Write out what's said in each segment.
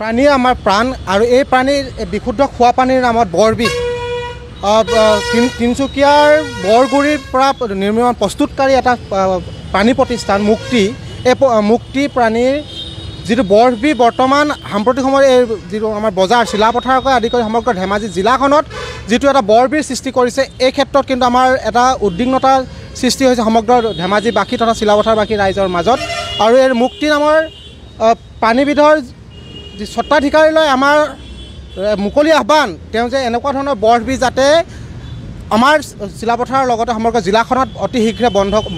প্ৰাণী আমাৰ প্ৰাণ আৰু এই প্ৰাণীৰ বিশুদ্ধ খোৱা পানীৰ নামত বৰবিহ তিনিচুকীয়াৰ বৰগুৰিৰ পৰা নিৰ্মাণ প্ৰস্তুতকাৰী এটা প্ৰাণী প্ৰতিষ্ঠান মুক্তি এই মুক্তি প্ৰাণীৰ যিটো বৰবিহ বৰ্তমান সাম্প্ৰতিক সময়ত এই যিটো আমাৰ বজাৰ চিলাপথাৰকে আদি কৰি সমগ্ৰ ধেমাজি জিলাখনত যিটো এটা বৰবিহ সৃষ্টি কৰিছে এই ক্ষেত্ৰত কিন্তু আমাৰ এটা উদ্বিগ্নতাৰ সৃষ্টি হৈছে সমগ্ৰ ধেমাজিবাসী তথা চিলাপথাৰবাসী ৰাইজৰ মাজত আৰু এই মুক্তি নামৰ প্ৰাণীবিধৰ স্বত্বাধিকাৰীলৈ আমাৰ মুকলি আহ্বান তেওঁ যে এনেকুৱা ধৰণৰ বৰবিহ যাতে আমাৰ চিলাপথাৰৰ লগতে সমগ্ৰ জিলাখনত অতি শীঘ্ৰে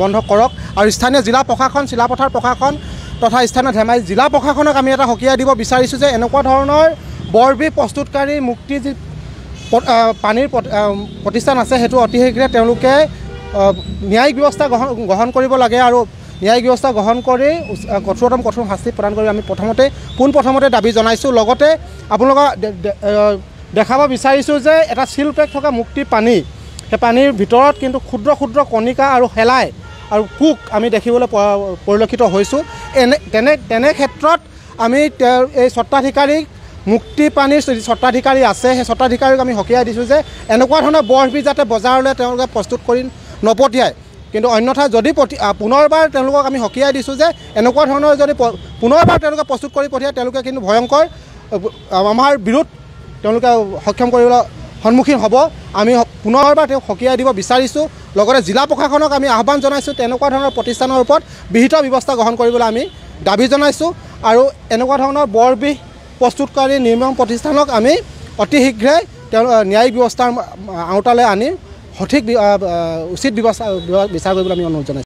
বন্ধ কৰক আৰু স্থানীয় জিলা প্ৰশাসন চিলাপথাৰ প্ৰশাসন তথা স্থানীয় ধেমাজি জিলা প্ৰশাসনক আমি এটা সকীয়াই দিব বিচাৰিছোঁ যে এনেকুৱা ধৰণৰ বৰবিহ প্ৰস্তুতকাৰী মুক্তি যি পানীৰ প্ৰতিষ্ঠান আছে সেইটো অতি শীঘ্ৰে তেওঁলোকে ন্যায়িক ব্যৱস্থা গ্ৰহণ কৰিব লাগে আৰু ন্যায়িক ব্যৱস্থা গ্ৰহণ কৰি কঠোৰ শাস্তি প্ৰদান কৰি আমি পোনপ্ৰথমতে দাবী জনাইছোঁ লগতে আপোনালোকক দেখাব বিচাৰিছোঁ যে এটা চিল পেক থকা মুক্তিৰ পানী সেই পানীৰ ভিতৰত কিন্তু ক্ষুদ্ৰ ক্ষুদ্ৰ কণিকা আৰু শেলাই আৰু পোক আমি দেখিবলৈ পৰিলক্ষিত হৈছোঁ তেনে ক্ষেত্ৰত আমি এই স্বত্বাধিকাৰীক মুক্তি পানীৰ স্বত্বাধিকাৰী আছে সেই স্বত্বাধিকাৰীক আমি সকীয়াই দিছোঁ যে এনেকুৱা ধৰণৰ বৰবিহ যাতে বজাৰলৈ তেওঁলোকে প্ৰস্তুত কৰি নপঠিয়ায় কিন্তু অন্যথা যদি পুনৰবাৰ তেওঁলোকক আমি সকীয়াই দিছোঁ যে এনেকুৱা ধৰণৰ যদি পুনৰবাৰ তেওঁলোকে প্ৰস্তুত কৰি পঠিয়ায় তেওঁলোকে কিন্তু ভয়ংকৰ আমাৰ বিৰোধ তেওঁলোকে সক্ষম কৰিবলৈ সন্মুখীন হ'ব আমি পুনৰবাৰ তেওঁক সকীয়াই দিব বিচাৰিছোঁ লগতে জিলা প্ৰশাসনক আমি আহ্বান জনাইছোঁ তেনেকুৱা ধৰণৰ প্ৰতিষ্ঠানৰ ওপৰত বিহিত ব্যৱস্থা গ্ৰহণ কৰিবলৈ আমি দাবী জনাইছোঁ আৰু এনেকুৱা ধৰণৰ বৰবিহ প্ৰস্তুতকাৰী নিৰ্মাণ প্ৰতিষ্ঠানক আমি অতি শীঘ্ৰে ন্যায়িক ব্যৱস্থাৰ আওতালৈ আনি সঠিক উচিত ব্যৱস্থা বিচাৰ কৰিবলৈ আমি অনুৰোধ জনাইছোঁ।